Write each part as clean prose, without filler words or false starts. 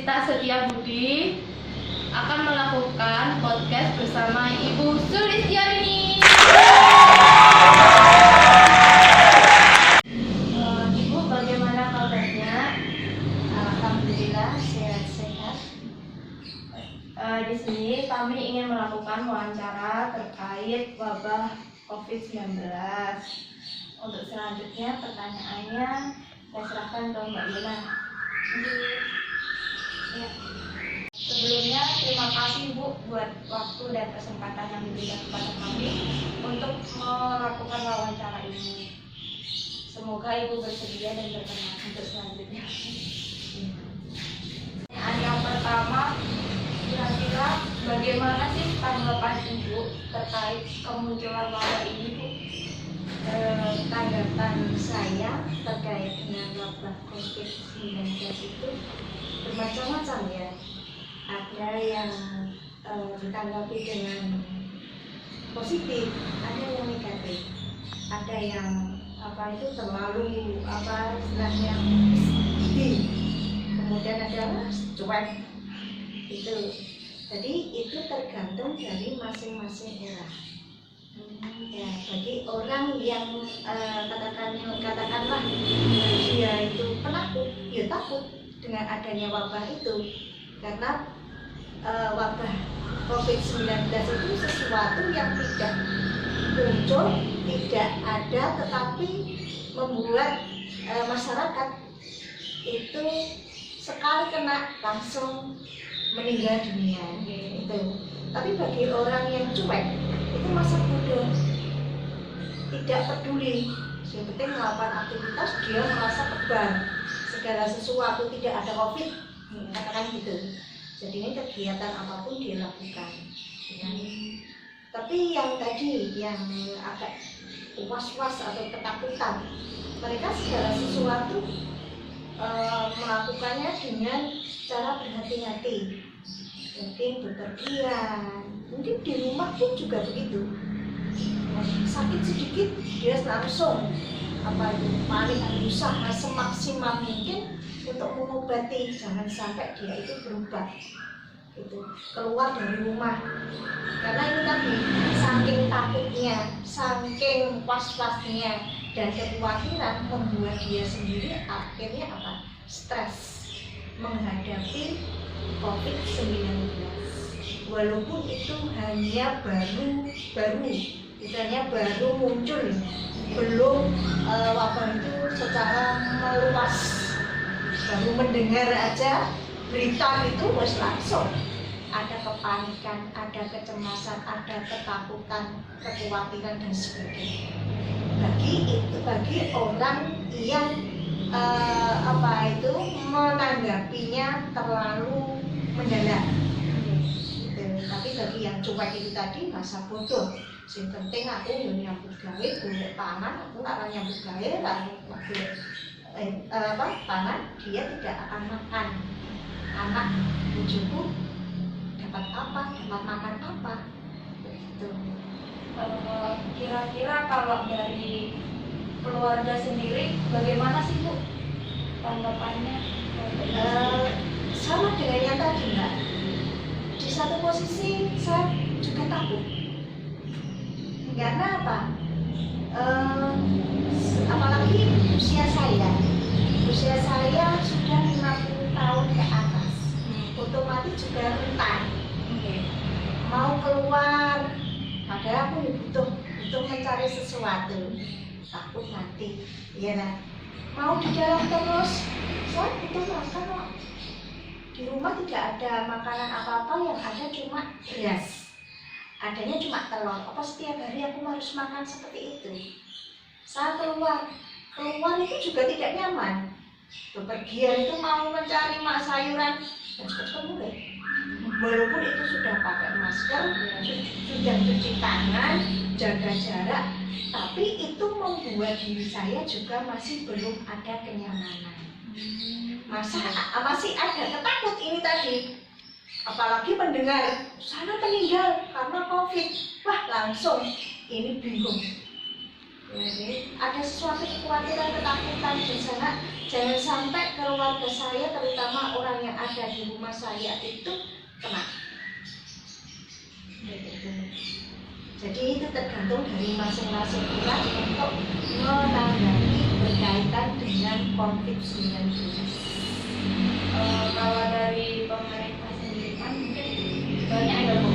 Sita Setiabudi akan melakukan podcast bersama Ibu Sulistiarini. Ibu, bagaimana kabarnya? Alhamdulillah sehat-sehat. Di sini kami ingin melakukan wawancara terkait wabah COVID-19. Untuk selanjutnya pertanyaannya saya serahkan ke Mbak Lina. Ya. Sebelumnya terima kasih Bu buat waktu dan kesempatan yang diberikan kepada kami untuk melakukan wawancara ini. Semoga Ibu bersedia dan berkenan untuk selanjutnya. Pertanyaan yang pertama, kira-kira bagaimana sih tanggapan Ibu terkait kemunculan wabah ini, Bu? Tanggapan saya terkait dengan wabah COVID-19 itu bermacam-macam ya. Ada yang ditanggapi dengan positif, ada yang negatif, ada yang terlalu istilahnya kemudian ada cuek itu. Jadi itu tergantung dari masing-masing era. Ya, bagi orang yang katakanlah dia itu penakut, ya takut dengan adanya wabah itu, karena wabah COVID-19 itu sesuatu yang tidak muncul, tidak ada, tetapi membuat masyarakat itu sekali kena langsung meninggal dunia itu. Tapi bagi orang yang cuek itu masa bodoh, tidak peduli, yang penting melakukan aktivitas, dia merasa kebal segala sesuatu, tidak ada COVID, katakan gitu. Jadinya kegiatan apapun dia lakukan ya. Tapi yang tadi yang agak was-was atau ketakutan, mereka segala sesuatu melakukannya dengan cara berhati-hati. Mungkin bepergian, mungkin di rumah pun juga begitu. Sakit sedikit dia langsung paling berusaha semaksimal mungkin untuk mengobati, jangan sampai dia itu berubah itu keluar dari rumah, karena ini tadi saking takutnya, saking was-wasnya dan kekhawatiran membuat dia sendiri akhirnya stres menghadapi COVID-19. Walaupun itu hanya baru misalnya baru muncul, belum wabah itu secara meluas, baru mendengar aja berita itu langsung ada kepanikan, ada kecemasan, ada ketakutan, kekhawatiran dan sebagainya. Bagi orang yang menanggapinya terlalu mendalam. Tapi bagi yang cuek itu tadi masa bodoh. Yang penting aku nyambut gawe, golek pangan, aku akan nyambut gawe, pangan, dia tidak akan makan. Anak bujuku dapat makan apa? Begitu. Kira-kira kalau dari keluarga sendiri bagaimana sih Bu tanggapannya? Sama dengan yang tadi Mbak. Di satu posisi saya juga takut. Karena apa? Apalagi usia saya sudah 50 tahun ke atas, otomatis juga rentan. Mau keluar, padahal aku butuh mencari sesuatu, takut mati, ya kan? Mau di dalam terus, saya butuh makan kok. Di rumah tidak ada makanan apa-apa, yang ada cuma beras, adanya cuma telur. Apa setiap hari aku harus makan seperti itu? Saya keluar itu juga tidak nyaman. Bepergian itu mau mencari sayuran, cepat-cepat mulai. Walaupun itu sudah pakai masker, sudah cuci tangan, jaga jarak, tapi itu membuat diri saya juga masih belum ada kenyamanan. Masih ada ketakut ini tadi. Apalagi mendengar sana meninggal karena COVID, wah langsung ini bingung. Jadi ada sesuatu kekhawatiran, ketakutan di sana, jangan sampai keluarga saya, terutama orang yang ada di rumah saya itu kena. Jadi itu tergantung dari masing-masing orang untuk menanggapi berkaitan dengan COVID-19. Kalau dari pemerintah sendiri kan mungkin banyak ya Bu,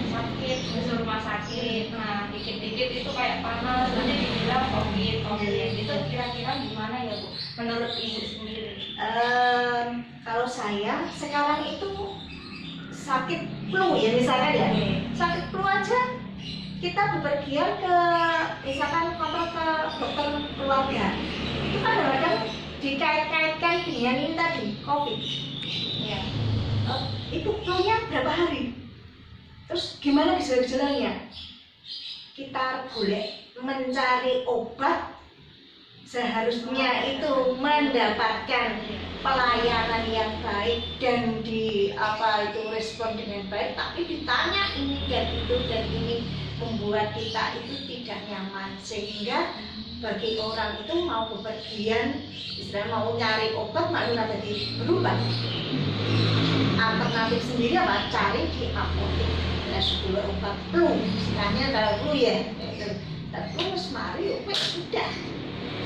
sakit masuk rumah sakit, nah dikit-dikit itu kayak panas, nanti dibilang COVID. Itu kira-kira gimana ya Bu menurut Ibu sendiri? Kalau saya sekarang itu sakit flu ya misalkan ya, sakit flu aja kita bepergian ke misalkan kontrol ke dokter keluarga, itu kadang-kadang dikait-kaitkan dengan ini tadi COVID. Ya. Itu flu-nya berapa hari? Terus gimana gejala-gejalanya? Kita boleh mencari obat, seharusnya itu mendapatkan pelayanan yang baik dan respon dengan baik, tapi ditanya ini dan itu dan ini membuat kita itu tidak nyaman, sehingga bagi orang itu mau bepergian, istilahnya mau nyari obat malah jadi berubah. Alternatif sendiri apa? Cari di apotek. Nah, sebuah obat flu, istilahnya kalau flu ya, terus mari sudah.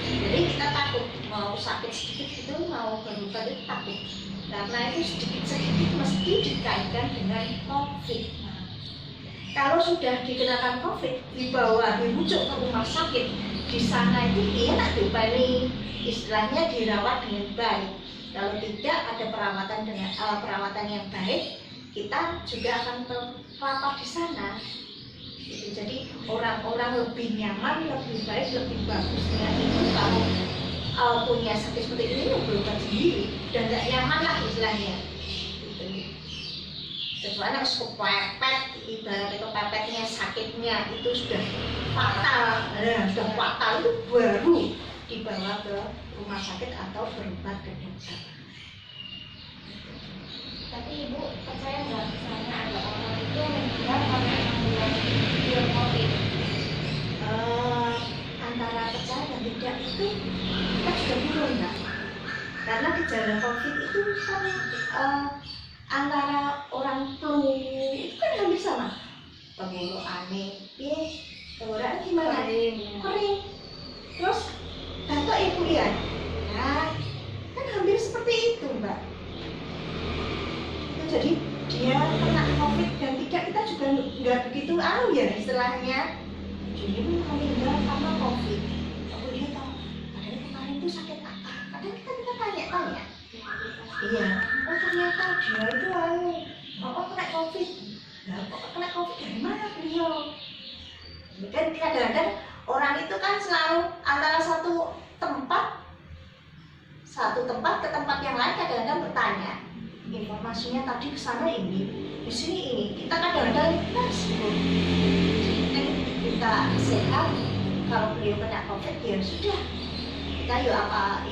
Jadi kita takut mau sakit sedikit itu mau berobat itu takut, karena itu sedikit-sedikit mesti dikaitkan dengan COVID. Kalau sudah dikenakan COVID, dibawa dirujuk ke rumah sakit, di sana itu enak dibanding istilahnya dirawat dengan baik. Kalau tidak ada perawatan yang baik, kita juga akan terpapar di sana. Jadi orang-orang lebih nyaman, lebih baik, lebih bagusnya itu kalau punya sakit seperti ini berobat sendiri dan nggak nyaman lah istilahnya. Kecuali harus kepepet, ibaratnya kepepetnya sakitnya itu sudah fatal, itu baru dibawa ke rumah sakit atau berobat ke dokter. Tapi Ibu percaya nggak misalnya ada orang itu meninggal karena belum COVID? Antara percaya dan tidak itu kita sudah bingung kan? Karena gejala COVID itu kan antara orang flu itu kan hampir sama. Tenggorokan tenggorokan gimana? Kering. Terus batuk ya Bu ya? Nah, kan hampir seperti itu Mbak. Jadi dia kena COVID dan tidak, kita juga nggak begitu ya istilahnya. Jadi meninggal karena COVID. Kalau dia tahu, padahal kemarin itu sakit apa? Kadang kita tanya-tanya. Iya, oh ternyata dia itu kena COVID. Nah, kena COVID dari mana beliau? Kan kadang-kadang orang itu kan selalu antara satu tempat ke tempat yang lain, kadang-kadang bertanya. Informasinya tadi ke sana ini, di sini ini. Kita kadang-kadang kita sehat, kalau beliau kena COVID ya sudah. Kita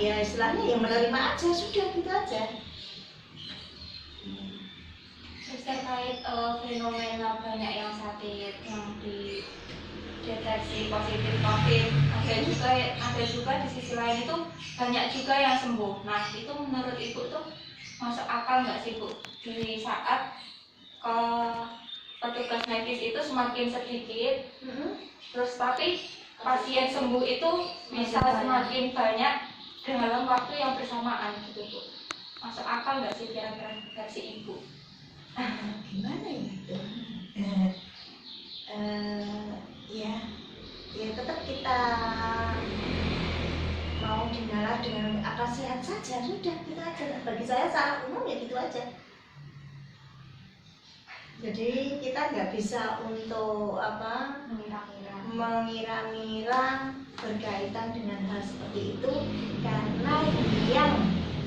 ya istilahnya ya menerima aja, sudah gitu aja. Terus terkait fenomena banyak yang sakit yang dideteksi positif COVID, ada juga di sisi lain itu banyak juga yang sembuh. Nah itu menurut Ibu tuh masuk akal nggak sih Bu? Di saat petugas medis itu semakin sedikit, terus tapi pasien sembuh itu bisa semakin banyak dalam waktu yang bersamaan gitu Bu. Masuk akal nggak sih kira-kira versi Ibu? Gimana ya itu? Ya tetap kita mau dinalar dengan akal sehat saja, sudah gitu aja. Bagi saya secara umum ya gitu aja. Jadi kita nggak bisa untuk mengira-ngira berkaitan dengan hal seperti itu, karena yang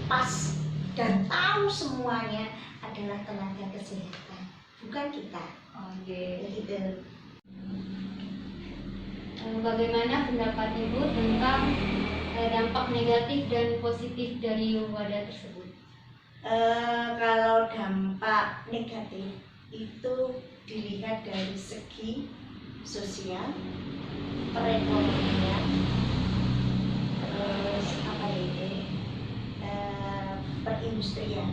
pas dan tahu semuanya adalah tenaga kesehatan, bukan kita. Gitu. Bagaimana pendapat Ibu tentang dampak negatif dan positif dari wadah tersebut? Kalau dampak negatif itu dilihat dari segi sosial, perekonomian, terus apa itu, perindustrian.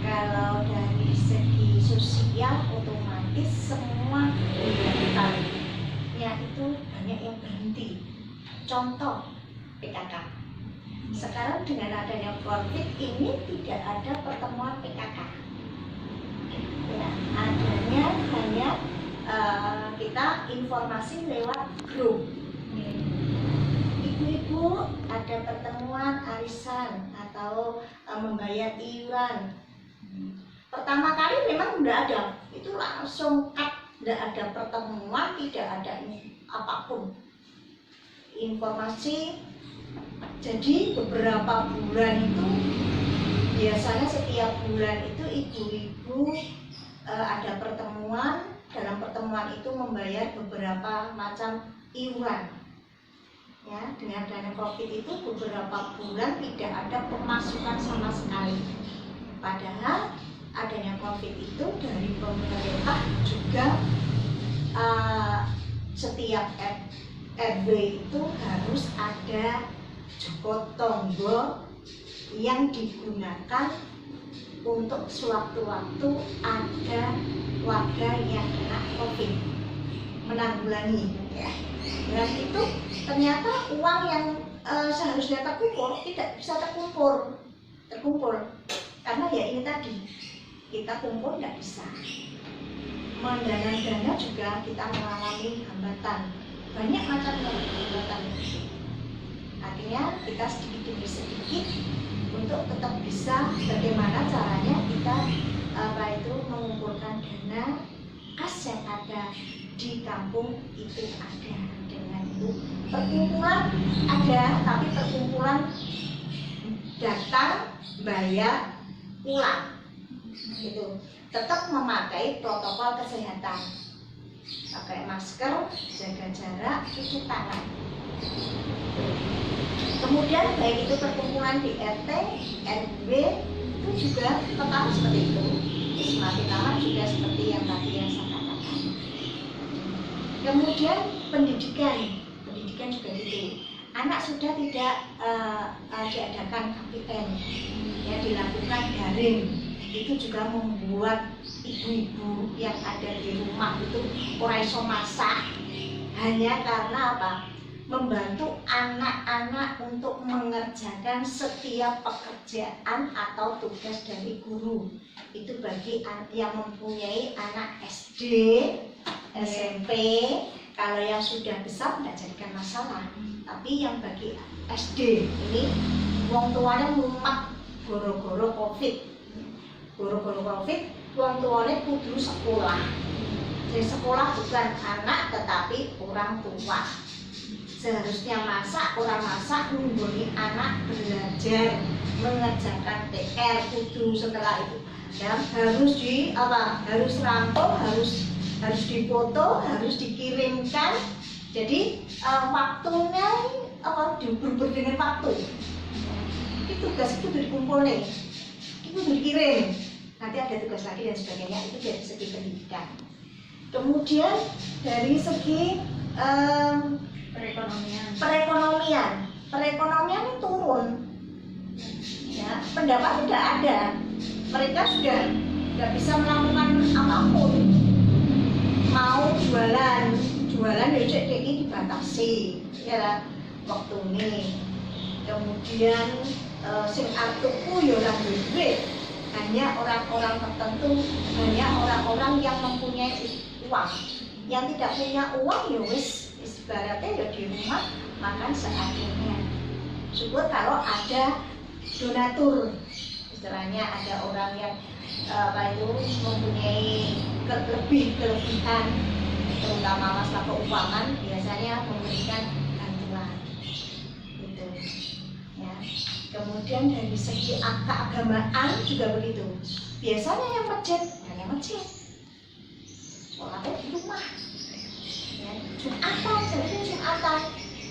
Kalau dari segi sosial otomatis semua kegiatannya itu banyak yang berhenti. Contoh PKK. Sekarang dengan adanya COVID ini tidak ada pertemuan PKK. Ya, adanya hanya kita informasi lewat grup. Ibu-ibu ada pertemuan arisan atau membayar iuran. Pertama kali memang tidak ada, itu langsung cut, tidak ada pertemuan, tidak ada apapun informasi. Jadi beberapa bulan itu biasanya setiap bulan itu ibu-ibu ada pertemuan. Dalam pertemuan itu membayar beberapa macam iuran. Ya, dengan dana COVID itu beberapa bulan tidak ada pemasukan sama sekali. Padahal adanya COVID itu dari pemerintah juga setiap RW itu harus ada joko tonggo yang digunakan untuk sewaktu-waktu ada warga yang kena COVID, menanggulangi. Ya. Dan itu ternyata uang yang seharusnya terkumpul tidak bisa terkumpul karena ya ini tadi kita kumpul tidak bisa. Mendana juga kita mengalami hambatan, banyak macam hambatan. Artinya kita sedikit demi sedikit untuk tetap bisa bagaimana caranya kita mengumpulkan dana kas yang ada di kampung itu ada. Dengan itu perkumpulan ada, tapi perkumpulan datang bayar pulang gitu. Tetap memakai protokol kesehatan, pakai masker, jaga jarak, cuci tangan. Kemudian baik itu perkumpulan di RT, RW itu juga tetap seperti itu. Semakin lama juga seperti yang tadi yang saya katakan. Kemudian pendidikan juga gitu. Anak sudah tidak diadakan KPN, ya dilakukan daring. Itu juga membuat ibu-ibu yang ada di rumah itu ora iso masak hanya karena apa? Membantu anak-anak untuk mengerjakan setiap pekerjaan atau tugas dari guru. Itu bagi yang mempunyai anak SD, SMP. Kalau yang sudah besar tidak jadikan masalah. Tapi yang bagi SD ini wong tuanya mumet goro-goro COVID. Goro-goro COVID, wong tuanya kudu sekolah. Jadi sekolah bukan anak tetapi orang tua. Seharusnya masak, orang masak mengguni anak belajar mengerjakan PR kudu setelah itu. Ya, harus rampung, harus difoto, harus dikirimkan. Jadi waktunya diukur dengan waktu. Ini tugas itu dikumpul nih, itu dikirim. Nanti ada tugas lagi dan sebagainya. Itu dari segi pendidikan. Kemudian dari segi perekonomian itu turun. Ya, pendapat tidak ada. Mereka sudah tidak bisa melakukan apapun. Mau jualan ya CDI dibatasi ya waktu ini. Kemudian sing artuku ya ora duwe. Hanya orang-orang tertentu, hanya orang-orang yang mempunyai uang. Yang tidak punya uang ya wis ibaratnya ya di rumah makan seadanya. Syukur kalau ada donatur, istilahnya ada orang yang mempunyai kelebihan, terutama masalah keuangan biasanya memberikan bantuan gitu ya. Kemudian dari segi keagamaan juga begitu. Biasanya yang masjid sholatnya di rumah ya. Jumatan, seharusnya Jumatan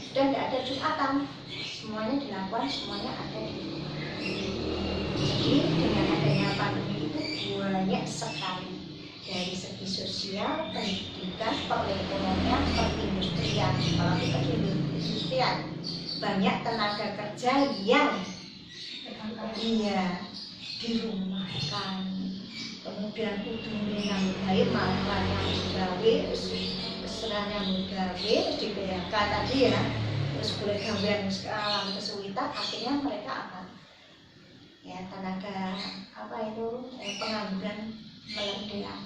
sudah tidak ada Jumatan, semuanya dilakukan, semuanya ada di rumah. Jadi dengan adanya pandemi itu banyak sekali dari segi sosial, pendidikan, perekonomian, perindustrian, apalagi perindustrian. Banyak tenaga kerja yang dirumahkan, kemudian kudune nang gawe malah yang gawe kesenangan yang gawe terus di PHK tadi ya, terus boleh gawean sekarang kesulitan, akhirnya mereka akan ya tenaga pengangguran meledak.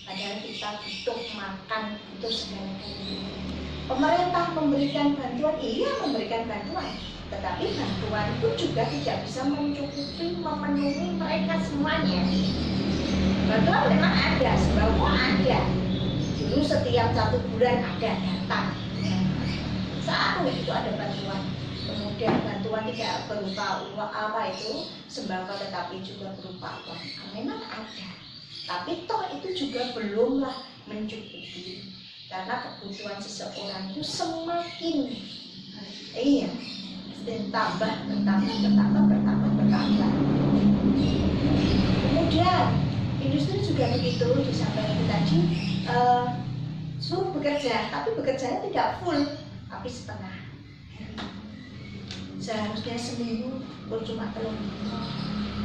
Padahal kita butuh makan, butuh segala-galanya. Pemerintah memberikan bantuan, iya memberikan bantuan, tetapi bantuan itu juga tidak bisa mencukupi, memenuhi mereka semuanya. Bantuan memang ada, sembako ada. Dulu setiap 1 bulan ada datang. Saat itu ada bantuan. Kemudian bantuan tidak berupa uang sembako, tetapi juga berupa uang. Memang ada. Tapi toh itu juga belumlah mencukupi. Karena kebutuhan seseorang itu semakin bertambah. Kemudian industri juga begitu, disampaikan tadi suruh bekerja, tapi bekerjanya tidak full, tapi setengah. Seharusnya seminggu cuma 3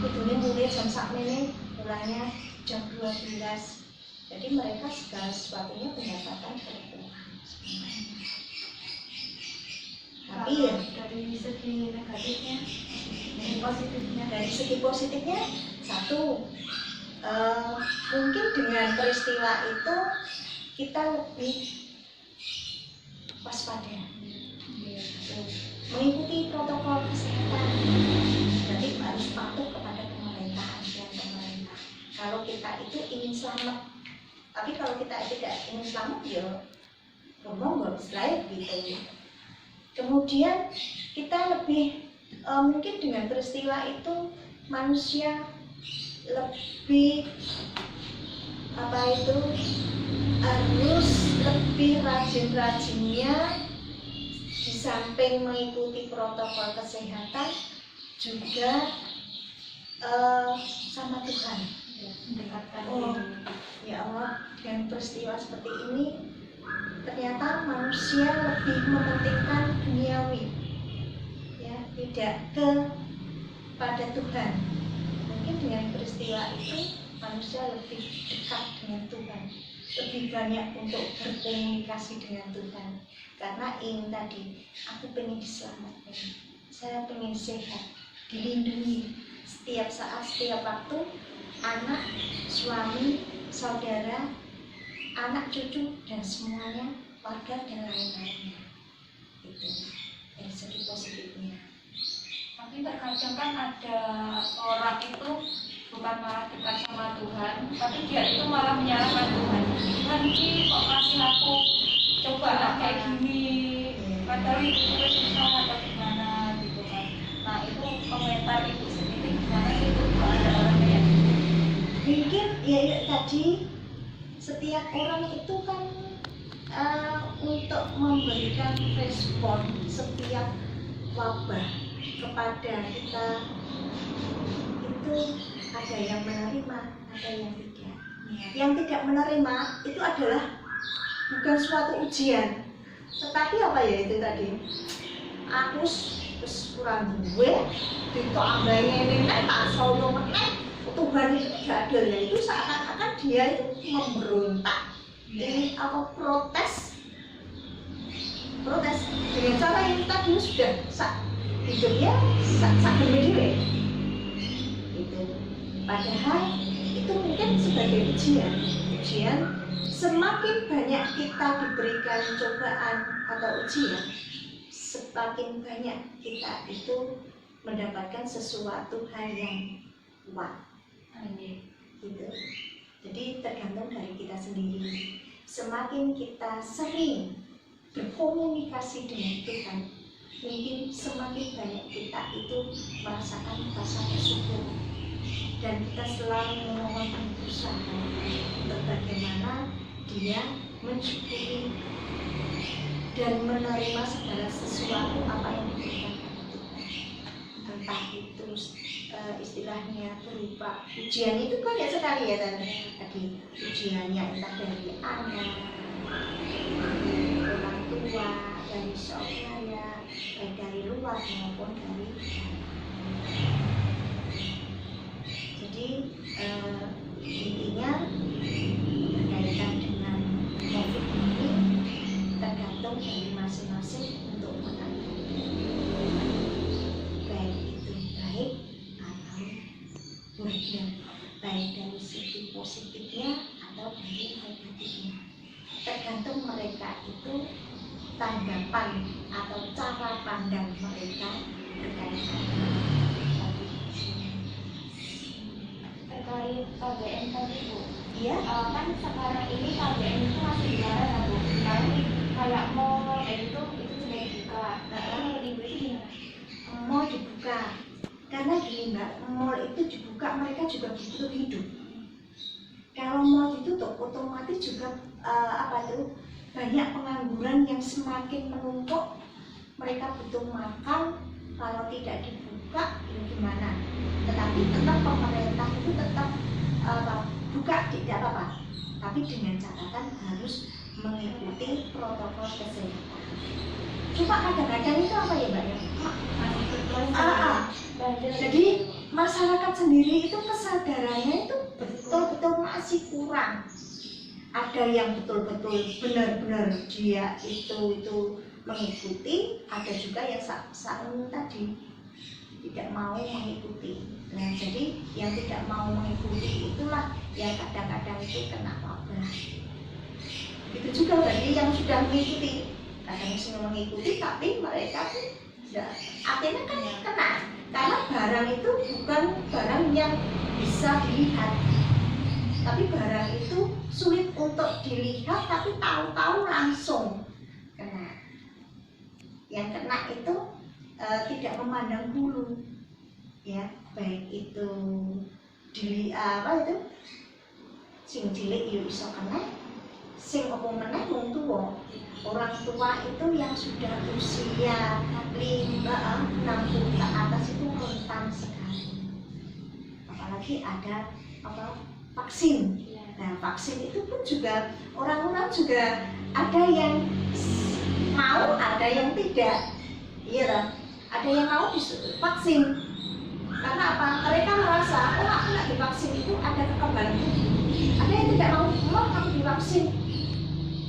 kudune mulai jam sakmene, pulangnya jam 12. Jadi mereka segala sesuatunya pendapatan berkurang. Tapi ya dari segi negatifnya, dari segi positifnya satu, mungkin dengan peristiwa itu kita lebih waspada, mengikuti protokol kesehatan. Jadi harus patuh kepada pemerintah. Kalau kita itu ingin selamat, tapi kalau kita tidak ingin selamat ya monggo slide gitu. Kemudian kita lebih mungkin dengan peristiwa itu manusia lebih harus lebih rajin-rajinnya, di samping mengikuti protokol kesehatan juga sama Tuhan. mendekatkan Ya Allah, dengan peristiwa seperti ini ternyata manusia lebih mementingkan duniawi, ya, tidak kepada Tuhan. Mungkin dengan peristiwa itu manusia lebih dekat dengan Tuhan, lebih banyak untuk berkomunikasi dengan Tuhan. Karena ini tadi, aku pengen diselamatkan, saya pengen sehat, dilindungi setiap saat, setiap waktu, anak, suami, saudara, anak cucu, dan semuanya, warga dan lain-lainnya. Itu dari segi positifnya. Tapi terkadang kan ada orang itu bukan malah dekat sama Tuhan, tapi dia itu malah menyalahkan Tuhan. Tuhan ini kok kasih aku cobaan kayak gini, padahal itu susah atau gimana gitu kan. Nah itu komentar ibu sendiri gimana sih itu kalau ada orang kayak gitu? Mungkin ya tadi setiap orang itu kan untuk memberikan respon setiap wabah kepada kita itu ada yang menerima, ada yang tidak. Yang tidak menerima itu adalah bukan suatu ujian, tetapi apa ya itu tadi? Aku kurang duwe, ditambahnya ini tak sono meneh. Tuhan itu tidak adil, ya itu seakan-akan dia itu memberontak, ini apa protes dengan cara yang tadi sudah hidupnya sakit dewe. Itu padahal itu mungkin sebagai ujian. Semakin banyak kita diberikan cobaan atau ujian, semakin banyak kita itu mendapatkan sesuatu hal yang kuat. Gitu. Jadi tergantung dari kita sendiri. Semakin kita sering berkomunikasi dengan Tuhan, mungkin semakin banyak kita itu merasakan rasa bersyukur, dan kita selalu memohon berusaha untuk bagaimana Dia mensyukuri dan menerima segala sesuatu apa yang diberikan kepada Tuhan. Entah itu istilahnya berupa ujian itu banyak sekali ya tadi ujiannya entah dari anak, dari orang tua, dari saudara, baik dari luar maupun dari dalam. Jadi intinya berkaitan dengan COVID ini tergantung dari masing-masing untuk menangani, baik itu baik atau buruknya, baik dari sisi positifnya atau dari negatifnya. Tergantung mereka itu tanggapan atau cara pandang mereka berkaitan dengan topik ini. Terkait KBM tadi Bu, Iya. kan sekarang ini KBM itu masih dilarang ya Bu. Tapi kayak mall itu sudah dibuka. Nah, Ibu itu gimana? Mau dibuka karena gini Mbak, mall itu dibuka mereka juga butuh hidup. Kalau mall ditutup otomatis juga banyak pengangguran yang semakin menumpuk, mereka butuh makan, kalau tidak dibuka ini gimana. Tetapi tetap pemerintah itu tetap buka tidak apa-apa, tapi dengan catatan harus mengikuti protokol kesehatan. Cuma kadang-kadang itu apa ya Mbak ya? Masih berkelas. Jadi masyarakat sendiri itu kesadarannya itu betul-betul masih kurang. Ada yang betul-betul benar-benar dia itu mengikuti, ada juga yang saling tadi tidak mau mengikuti. Nah, jadi yang tidak mau mengikuti itulah yang kadang-kadang itu kena wabah. Itu juga bagi yang sudah mengikuti, kadang sudah mengikuti tapi mereka tidak, akhirnya kan kena. Karena barang itu bukan barang yang bisa dilihat, tapi barang itu sulit untuk dilihat, tapi tahu-tahu langsung kena. Yang kena itu tidak memandang bulu, ya, baik itu sing cilik yo iso kena, sing apa meneh wong tuwa. Orang tua itu yang sudah usia 60 ke atas itu rentan sekali. Apalagi ada vaksin. Nah, vaksin itu pun juga orang-orang juga ada yang mau, ada yang tidak. Iya kan? Ada yang mau divaksin. Karena apa? Mereka merasa, oh aku nggak divaksin itu ada kekebalan tubuh. Ada yang tidak mau aku divaksin.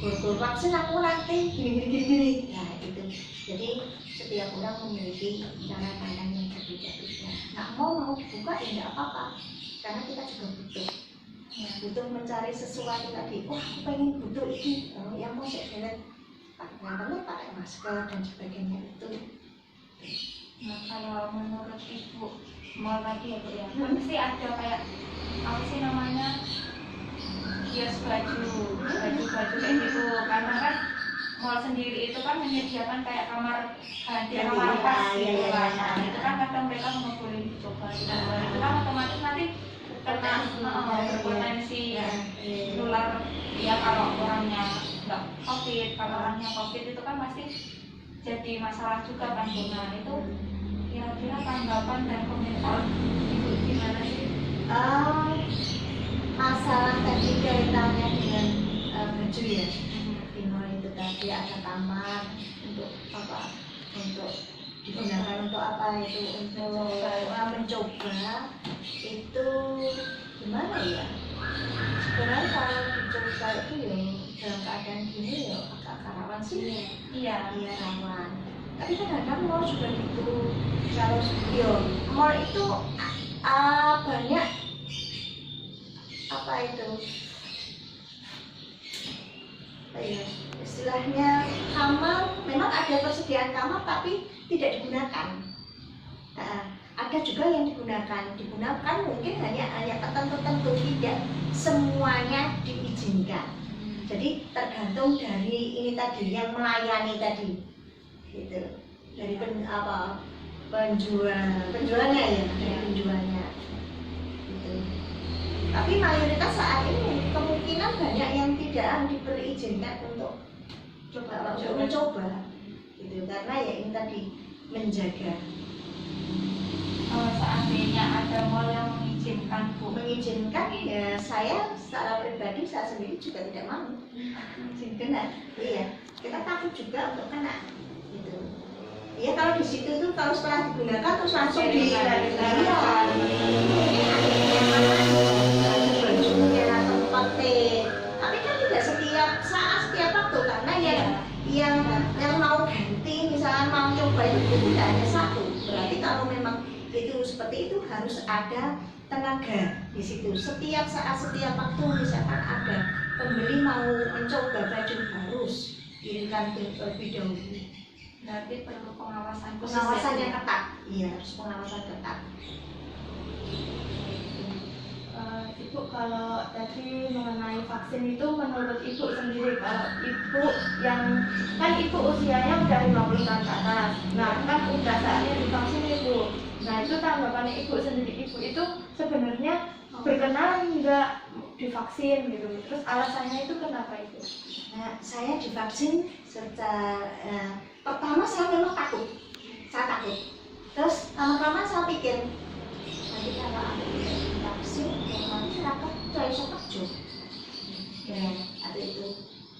Guru vaksin aku nanti gini. Nah itu. Jadi setiap orang memiliki cara pandang yang berbeda-beda. Nggak mau dibuka ya nggak apa-apa. Karena kita juga butuh mencari sesuatu tadi. Oh aku pengen butuh ini. Oh, yang mau saya lihat pakai masker dan sebagainya itu. Nah, kalau menurut Ibu mall tadi ya Bu ya, pasti ada kayak apa sih namanya, kios baju kayak gitu. Karena kan mall sendiri itu kan menyediakan kayak kamar ganti, kamar pas gitu kan. Nah, itu kan kadang mereka nggak boleh dicoba gitu. Itu kan otomatis nanti kena berpotensi nular. Ya kalau orangnya nggak COVID, kalau orangnya COVID itu kan pasti jadi masalah juga kan Bu. Nah itu kira-kira tanggapan dan komentar Ibu gimana sih? Masalah tadi kaitannya dengan baju ya. Di mall itu tadi ada kamar untuk apa? Untuk digunakan untuk apa itu? Untuk mencoba itu gimana ya? Sebenarnya kalau dicoba itu ya dalam keadaan gini ya agak rawan sih. Iya rawan. Tapi kadang-kadang mall juga gitu. Kalau mall itu banyak apa itu? Istilahnya kamar, memang ada persediaan kamar tapi tidak digunakan. Ada juga yang digunakan mungkin hanya tertentu, tidak semuanya diizinkan. Jadi tergantung dari ini tadi yang melayani tadi, gitu. Dari penjualnya ya, dari penjualnya. Gitu. Tapi mayoritas saat ini kemungkinan banyak yang tidak diizinkan untuk mencoba, gitu. Karena ya ini tadi menjaga seandainya ada mall yang mengizinkan Bu? Mengizinkan ya, saya secara pribadi saya sendiri juga tidak mau. Benar, iya. Kita takut juga untuk kena gitu. Iya, kalau di situ tuh kalau setelah digunakan terus langsung di tapi kan tidak setiap saat, setiap waktu, karena yang mau ganti misalnya mau coba itu tidak hanya satu. Berarti kalau memang itu seperti itu harus ada tenaga di situ. Setiap saat, setiap waktu misalkan ada pembeli mau mencoba baju harus kirimkan terlebih dahulu. Berarti perlu pengawasan khusus. Pengawasan yang ketat. Iya, harus pengawasan ketat. Ibu, kalau tadi mengenai vaksin itu menurut Ibu sendiri, kalau Ibu yang kan Ibu usianya udah 50 tahun ke atas, nah kan udah saatnya divaksin Ibu. Nah itu tanggapan Ibu sendiri, Ibu itu sebenarnya berkenan nggak divaksin gitu, terus alasannya itu kenapa Ibu? Nah, saya divaksin pertama saya memang takut. Saya takut. Terus lama-lama saya pikir, nanti kalau aku divaksin, nanti akan saya kerja. Ya, atau itu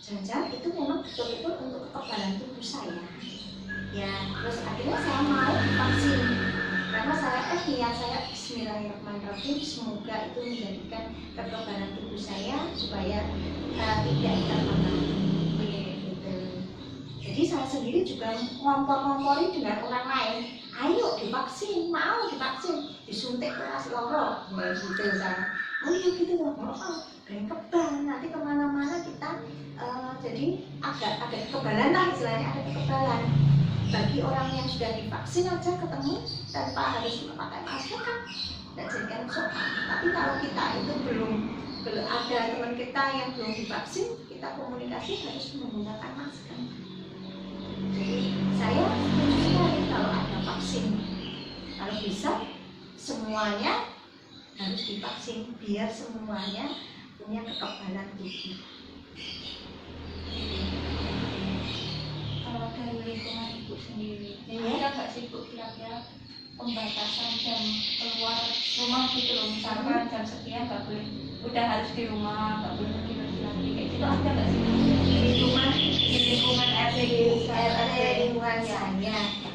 jangan-jangan itu memang betul-betul untuk kekebalan tubuh saya. Ya, terus akhirnya saya mau divaksin. Karena saya niat saya Bismillahirrahmanirrahim, semoga itu menjadikan kekebalan tubuh saya supaya tidak terkena. Jadi saya sendiri juga ngompor-ngompori dengan orang lain, ayo divaksin, mau divaksin, disuntik keras loro, gitu saya. Oh iya gitu loh, dan kebal, nanti kemana-mana kita jadi ada kekebalan lah istilahnya, ada kekebalan. Bagi orang yang sudah divaksin aja ketemu tanpa harus memakai masker kan tidak jadikan soal. Tapi kalau kita itu belum ada teman kita yang belum divaksin, kita komunikasi harus menggunakan masker. Jadi saya setuju sekali kalau ada vaksin. Kalau bisa semuanya harus divaksin biar semuanya punya kekebalan tubuh. Kalau dari lingkungan Ibu sendiri, ada nggak sih Bu kira-kira pembatasan jam keluar rumah gitu loh, misalkan jam sekian nggak boleh, udah harus di rumah, nggak boleh pergi lagi kayak gitu, ada nggak sih di lingkungan RT lingkungan saya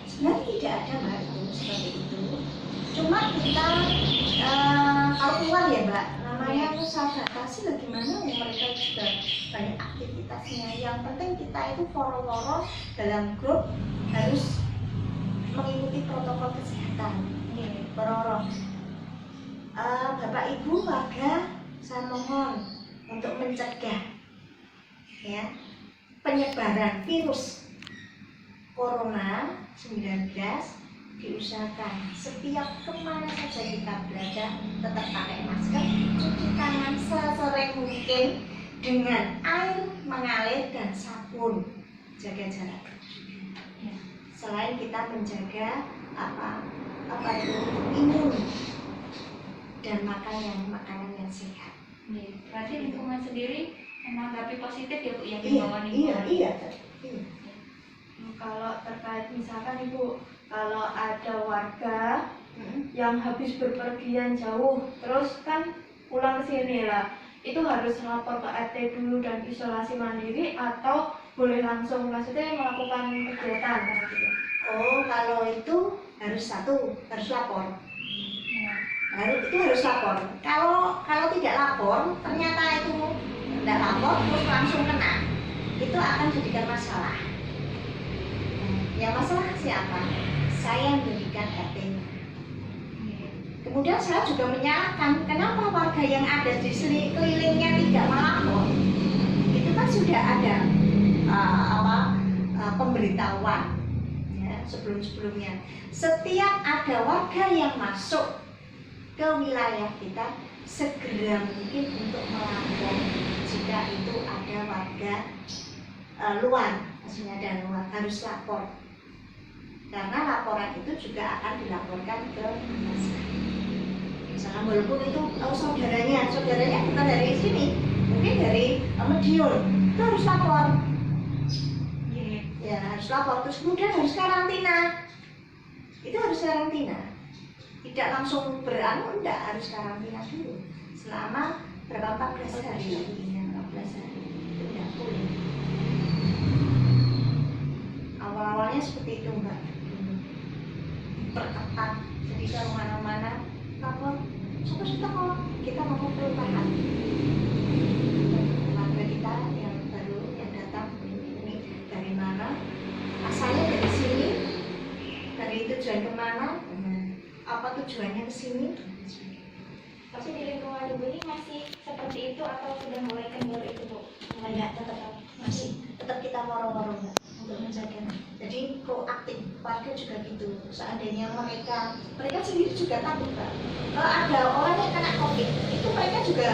sebenarnya tidak ada Mbak itu seperti itu. Cuma kita kalau keluar ya Mbak, namanya usaha batasi lah gimana ya, mereka juga banyak aktivitasnya. Yang penting kita itu foro-foro dalam grup harus mengikuti protokol kesehatan. Pororo. Bapak Ibu warga, saya mohon untuk mencegah ya penyebaran virus Corona 19, diusahakan setiap kemana saja kita berada tetap pakai masker, cuci tangan sesering mungkin dengan air mengalir dan sabun, jaga jarak. Selain kita menjaga apa itu imun dan makanan yang sehat. Berarti lingkungan sendiri menanggapi positif ya Bu ya, Iya. Kalau terkait misalkan Ibu, kalau ada warga yang habis berpergian jauh, terus kan pulang ke sini lah, itu harus lapor ke RT dulu dan isolasi mandiri atau boleh langsung maksudnya melakukan kegiatan gitu? Oh, kalau itu harus lapor. Itu harus lapor. Kalau tidak lapor, ternyata itu tidak lapor terus langsung kena, itu akan jadikan masalah. Yang masalah siapa? Saya yang menjadikan RT-nya. Kemudian saya juga menyalahkan kenapa warga yang ada di sekelilingnya tidak melapor. Itu kan sudah ada pemberitahuan ya, sebelumnya. Setiap ada warga yang masuk ke wilayah kita, segera mungkin untuk melapor jika itu ada warga luar, maksudnya ada luar, harus lapor. Karena laporan itu juga akan dilaporkan ke dinas. Misalnya walaupun itu saudaranya bukan dari sini, mungkin dari Madiun, itu harus lapor. Ya harus lapor, terus kemudian harus karantina. Itu harus karantina. tidak langsung beranu, enggak, harus karantina dulu selama berapa 14 hari. Ya, 14 hari itu enggak boleh. Awal-awalnya seperti itu Mbak, perketat. Jadi kalau mana-mana lapor, coba kita mau perubahan. Keluarga kita yang baru yang datang ini dari mana? Asalnya dari sini, dari tujuan kemana? Apa tujuannya ke sini? Tapi di lingkungan ibu ini masih seperti itu atau sudah mulai kendor itu Bu? Enggak, tetap kita moro-moro Mbak, untuk menjaga. Jadi proaktif, warga juga gitu. Seandainya mereka sendiri juga takut Mbak. Kalau ada orang yang kena COVID, itu mereka juga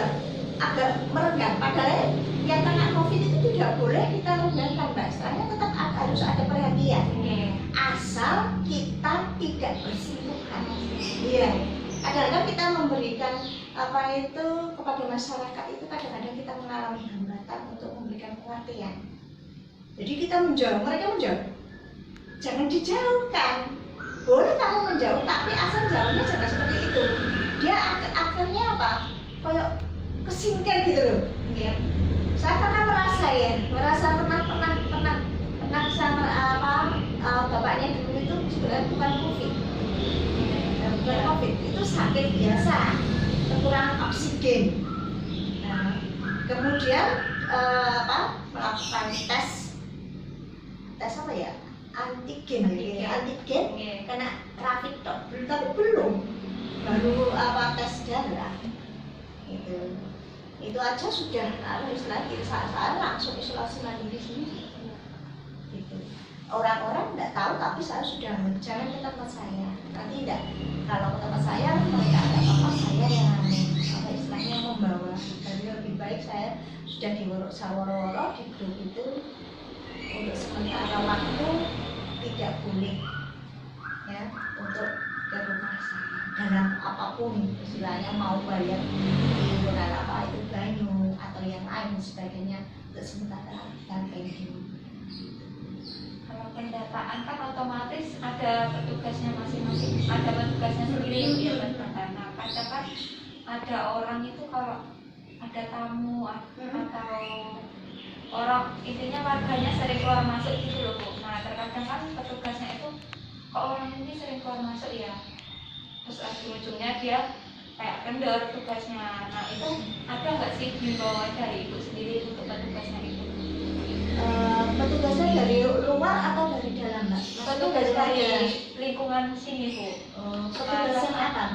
agak merenggang. Padahal yang kena COVID itu tidak boleh kita renggangkan Mbak. Istilahnya tetap harus ada perhatian. Asal kita tidak bersentuhan. Iya. Kadang-kadang kita memberikan apa itu kepada masyarakat itu kadang-kadang kita mengalami hambatan untuk memberikan pengertian. Jadi kita menjauh, mereka menjauh. Jangan dijauhkan. Boleh kamu menjauh, tapi asal jauhnya jangan seperti itu. Dia akhirnya apa? Kayak kesingkir gitu loh. Ya. Saya pernah pernah sama bapaknya dulu itu sebenarnya bukan COVID. Bukan COVID, itu sakit biasa, kekurangan oksigen. Nah, kemudian melakukan tes apa ya? Antigen. Karena rapid tapi belum, baru tes darah. Itu aja sudah harus lagi saya langsung isolasi mandiri sendiri. Gitu. Orang-orang tidak tahu tapi saya sudah jangan ke tempat saya. Nanti tidak, kalau ke tempat saya mereka ada apa-apa saya yang apa istilahnya membawa. Jadi lebih baik saya sudah diworo-woro di grup itu untuk sementara waktu tidak boleh ya untuk ke rumah saya dalam apapun istilahnya mau bayar iuran apa itu banyu atau yang lain sebagainya untuk sementara dan pensiun. Kalau pendataan kan otomatis ada petugasnya masing-masing, ada petugasnya sendiri ya pendata. Nah, kadang kan ada orang itu kalau ada tamu atau orang intinya warganya sering keluar masuk gitu loh Bu. Nah terkadang kan petugasnya itu kok orang ini sering keluar masuk ya, terus ujungnya dia kayak kendor tugasnya. Nah itu ada nggak sih himbauan dari ibu sendiri untuk petugasnya itu? Petugasnya dari luar atau dari dalam Mbak? Petugas dari lingkungan sini Bu. Petugas yang apa?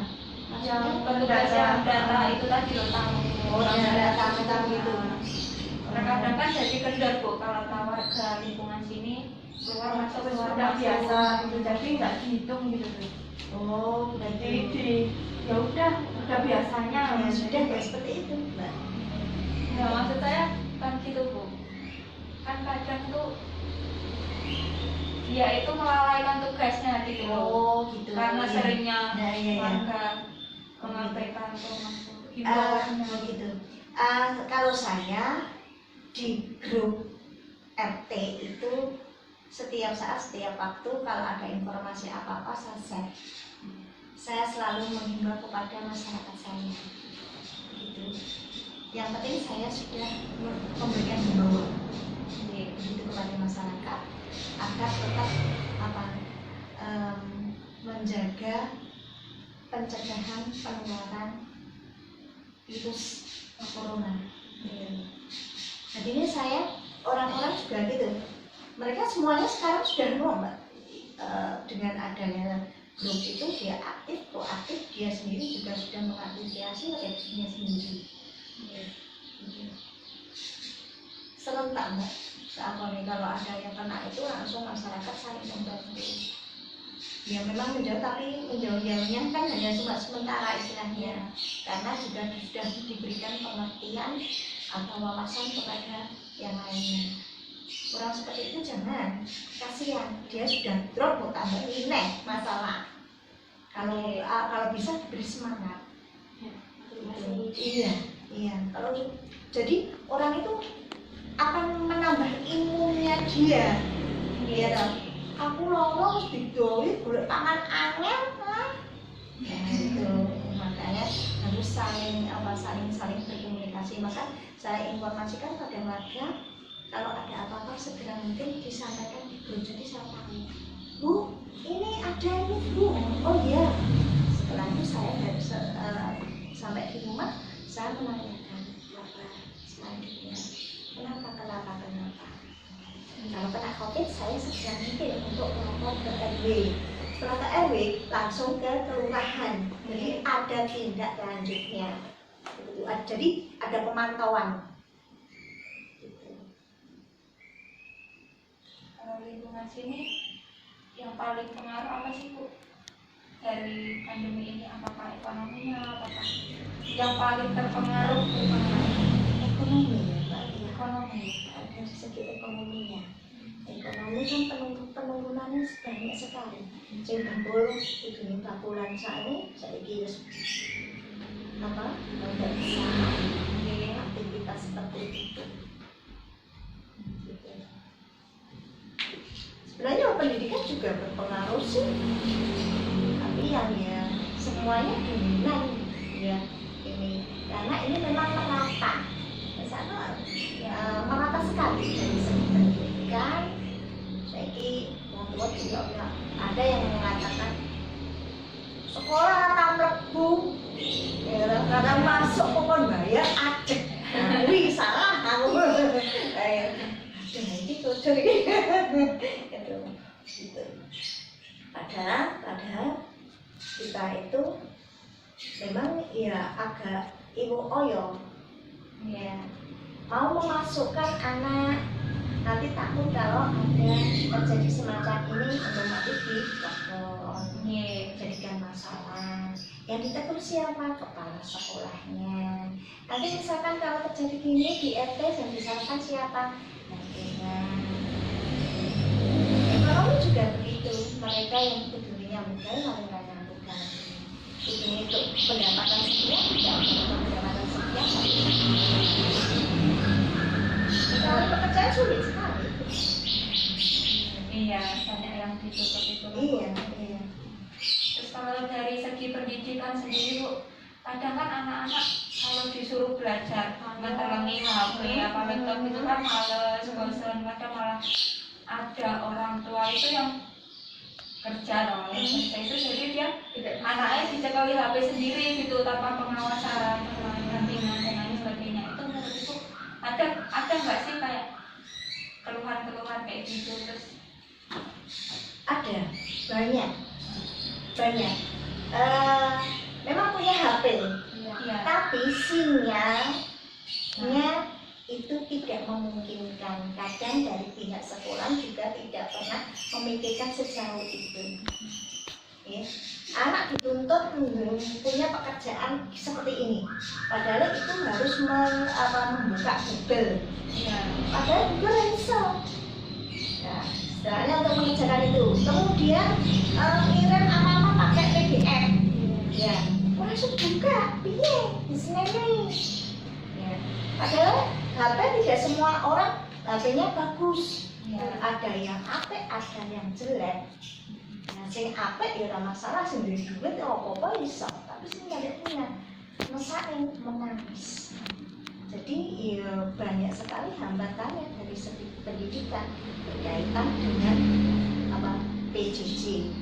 Yang petugas yang data itu tadi loh tamu. Ada tamu-tamu itu. Terkadang kan jadi kendor Bu kalau tawar ke lingkungan sini keluar masuk keluar Sudah masuk. biasa gitu, jadi nggak dihitung gitu tuh. Oh, Jadi ya udah biasanya. ya sudah ya seperti itu Mbak. Nah maksud saya kan gitu Bu, kan kadang tuh dia itu melalaikan tugasnya gitu loh. Oh gitu. Karena Iya. seringnya Nah, iya. warga mengabaikan himbauannya. Begitu. Kalau saya di grup RT itu setiap saat, setiap waktu kalau ada informasi apa-apa saya share. Saya selalu menghimbau kepada masyarakat saya. Gitu. Yang penting saya sudah memberikan himbauan begitu kepada masyarakat agar tetap menjaga pencegahan penularan virus corona. Jadi ini saya orang-orang juga gitu. Mereka semuanya sekarang sudah mau Mbak. Dengan adanya grup itu dia aktif, proaktif, dia sendiri juga sudah mengapresiasi reaksinya sendiri. Serentak Mbak. Seakan kalau ada yang kena itu langsung masyarakat saling membantu. Ya memang menjauh tapi menjauh-jauhnya kan hanya cuma sementara istilahnya karena sudah diberikan pengertian atau wawasan kepada yang lainnya. Orang seperti itu jangan, kasihan dia sudah drop mau tambah nilai masalah. Kalau bisa diberi semangat. Iya. Kalau jadi orang itu akan menambah imunnya dia. Iya. Aku loro wis didoi golek pangan angel Nah, itu makanya harus saling berkomunikasi. Maka saya informasikan pada warga kalau ada apa-apa segera mungkin disampaikan di grup. Jadi saya tahu, Bu, ini ada ini Bu. Oh iya. Setelah itu saya sampai di rumah saya menanyakan kabar selanjutnya. Kenapa? Kalau kena COVID saya segera mungkin untuk melapor ke RW. Setelah ke RW langsung ke kelurahan. Jadi ada tindak lanjutnya. Jadi ada pemantauan. Kalau lingkungan sini yang paling pengaruh apa sih Bu dari pandemi ini? Apakah ekonominya, apakah yang paling terpengaruh Ekonomi ya Pak. ekonomi? Dari segi ekonominya. Ekonomi kan penurunannya banyak sekali. Sing dempul itu bakulan saiki wis tidak bisa aktivitas seperti itu. Gitu. Sebenarnya pendidikan juga berpengaruh sih, tapi yang ya semuanya dominan ya ini karena ini memang merata. Sana ya, merata sekali dari segi pendidikan. Saiki wong tua juga ada yang mengatakan sekolah rata mlebu, ya rata masuk pokoknya bayar aceh. Nah, ini salah kamu. Ini tutur gitu. Padahal kita itu memang ya agak ibu oyo ya mau memasukkan anak, nanti takut kalau ada terjadi semacam ini otomatis di lockdown, jadikan masalah. Yang ditegur siapa? Kepala sekolahnya. Nanti misalkan kalau terjadi gini di RT yang disalahkan siapa? Nantinya. Ekonomi juga begitu. Mereka yang peduli modal malah nyambungkan. Itu pendapatan sekian, pendapatan sekian. Kalau pekerjaan sulit sekali. Iya, banyak yang ditutup itu. Iya. Terus kalau dari segi pendidikan sendiri Bu, kadang kan anak-anak kalau disuruh belajar mentelangi HP apa laptop itu kan males, bosan, kadang malah ada orang tua itu yang kerja itu jadi dia anaknya dicekali HP sendiri gitu tanpa pengawasan, pendampingan dan lain sebagainya. Itu menurut Ibu ada nggak sih kayak keluhan-keluhan kayak gitu? Terus Ada banyak. Memang punya HP, iya. tapi sinyalnya itu tidak memungkinkan. Kadang dari pihak sekolah juga tidak pernah memikirkan sejauh itu. Ya. Anak dituntut punya pekerjaan seperti ini, padahal itu harus membuka Google. Iya. Padahal Google bisa. Nah, istilahnya untuk mengerjakan itu. Kemudian ngirim apa-apa pakai PDF. Ya, langsung buka, piye, disini. Ya, padahal HP tidak semua orang HP-nya bagus. Iya. Ada yang apik, ada yang jelek. Nah, sing apik ya ora masalah, sing duwe duit ya apa-apa bisa. Tapi sing nyari punya mesain menangis. Jadi ya, banyak sekali hambatannya dari segi pendidikan berkaitan dengan PJJ.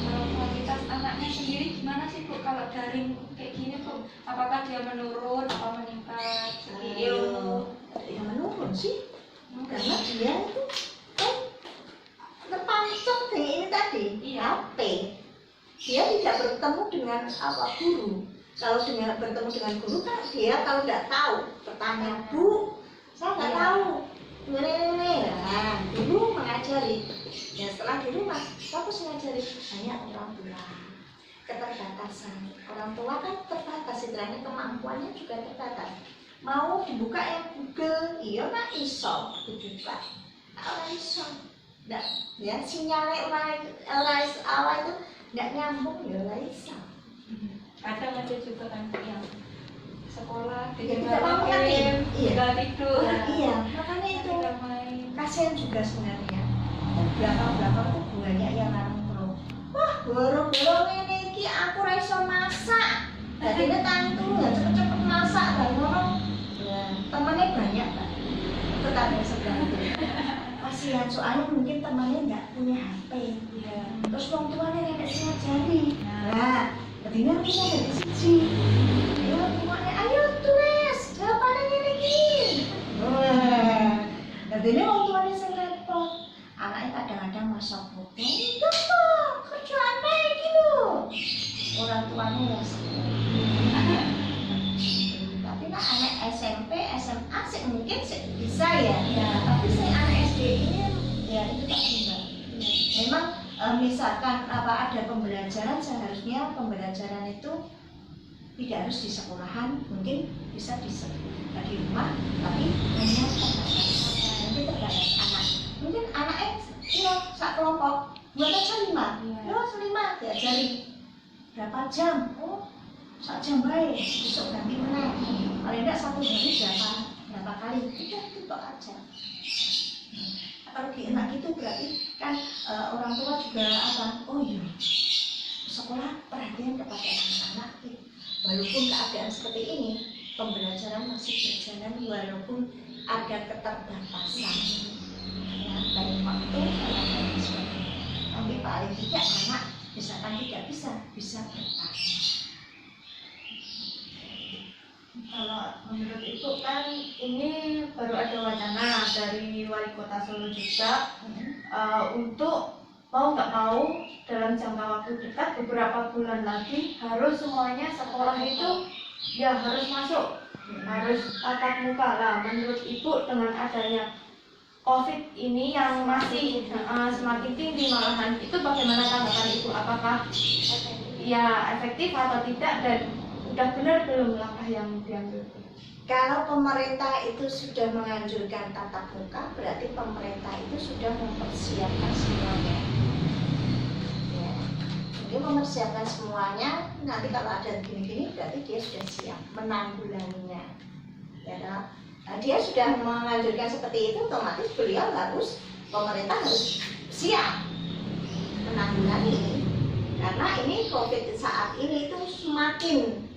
Kalau kualitas anaknya sendiri gimana sih Bu kalau daring kayak gini Bu? Apakah dia menurun atau meningkat segi ilmu? Ya menurun sih, karena dia itu kan terpancing dengan ini tadi, Iya. HP. Dia tidak bertemu dengan guru. Kalau bertemu dengan guru kan dia kalau tidak tahu bertanya, Bu, saya nggak Iya. tahu. Ini, nah, guru mengajari. Ya setelah di rumah, siapa sih ngajari? Hanya orang tua. Keterbatasan. Orang tua kan terbatas, istilahnya kemampuannya juga terbatas. Mau dibuka yang Google, iya nak iso dibuka. Orang iso. Nggak, ya sinyalnya orang awal itu nggak nyambung ya orang iso. Kadang ada juga kan yang sekolah Ya, tidak mau ngerti. Iya. tinggal tidur. Nah, iya, makanya itu Tinggal main. kasihan juga sebenarnya. Dan belakang tuh banyak yang nongkrong. Wah, boro-boro ngene iki aku ora iso masak. Dadine tangtu ya cepet-cepet masak dan ngono. Ya, temennya banyak kan. Tetangga sebelah itu. Kasihan soalnya mungkin temannya nggak punya HP. Iya. Terus wong tuane nek sing ngajari. Nah, dadine bisa dari siji. Ya, tuane ayo tulis, jawabane ngene iki. Wah, dadine wong tuane sing repot. Anaknya kadang-kadang masak foto. Itu kok kerjaane iki lho. Orang tuanya yang tapi kan anak SMP, SMA sih mungkin sih bisa ya. Tapi saya anak SD ini ya itu tadi Mbak. Memang misalkan ada pembelajaran, seharusnya pembelajaran itu tidak harus di sekolahan, mungkin bisa di rumah, tapi hanya terbatas. Nanti terbatas anak. Mungkin anaknya sak kelompok buat aja 5 diajari berapa jam? Oh, 1 jam baik. Besok ganti mana? Paling enggak 1 hari berapa kali? Udah itu tok aja. Kalau enak gitu berarti kan orang tua juga oh iya, sekolah perhatian kepada anak-anak. Walaupun keadaan seperti ini, pembelajaran masih berjalan walaupun ada keterbatasan. Ya, baik waktu, baik sebagainya. Tapi paling tidak anak misalkan tidak bisa bertanya. Kalau menurut Ibu kan ini baru ada wacana dari Wali Kota Solo juga untuk mau nggak mau dalam jangka waktu dekat beberapa bulan lagi harus semuanya sekolah itu ya harus masuk, harus tatap muka lah. Menurut Ibu dengan adanya COVID ini yang masih semakin tinggi malahan, itu bagaimana tanggapan Ibu? Apakah ya efektif atau tidak, dan udah benar belum langkah yang diambil? Kalau pemerintah itu sudah menganjurkan tatap muka, berarti pemerintah itu sudah mempersiapkan semuanya. Ya, dia mempersiapkan semuanya. Nanti kalau ada gini-gini, berarti dia sudah siap menanggulanginya. Ya, dia sudah menganjurkan seperti itu, otomatis beliau pemerintah harus siap menanggulangi. Karena ini COVID saat ini itu semakin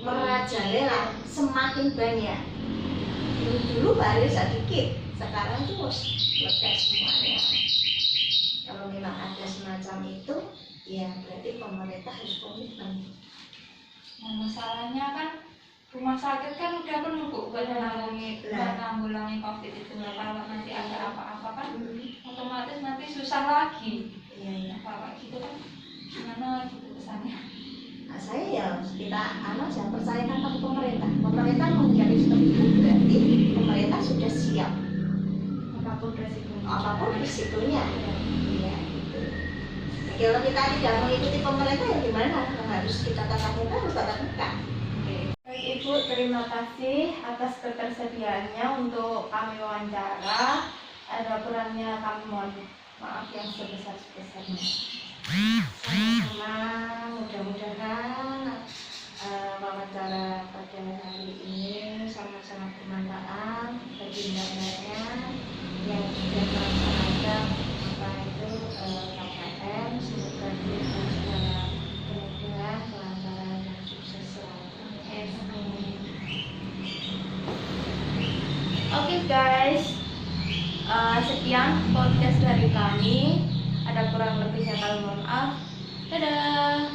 merajalela, semakin banyak. Dulu baru sedikit, sekarang tuh lekas semuanya. Kalau memang ada semacam itu, ya berarti pemerintah harus komitmen. Nah, masalahnya kan rumah sakit kan udah penuh Bu buat menanggulangi COVID itu. Kalau nanti ada apa-apa kan otomatis nanti susah lagi. Iya. Kalau gitu kan gimana gitu kesannya. Nah, saya jangan percayakan pada pemerintah. Pemerintah menjadi seperti itu berarti pemerintah sudah siap Apapun resikonya. apapun risikonya. Ya, gitu. Nah, kalau kita tidak mengikuti pemerintah ya gimana? Harus kita tatap muka, harus tatap muka. Baik Ibu, terima kasih atas ketersediaannya untuk kami wawancara. Ada kurangnya kami mohon maaf yang sebesar-besarnya. Sama-sama, mudah-mudahan wawancara pada hari ini sangat-sangat bermanfaat bagi mbak-mbaknya yang sudah melaksanakan KKN. Semoga kita segala kemudahan, kelancaran dan sukses selalu. Oke guys, sekian podcast dari kami. Ada kurang lebihnya kami mohon maaf. Dadah.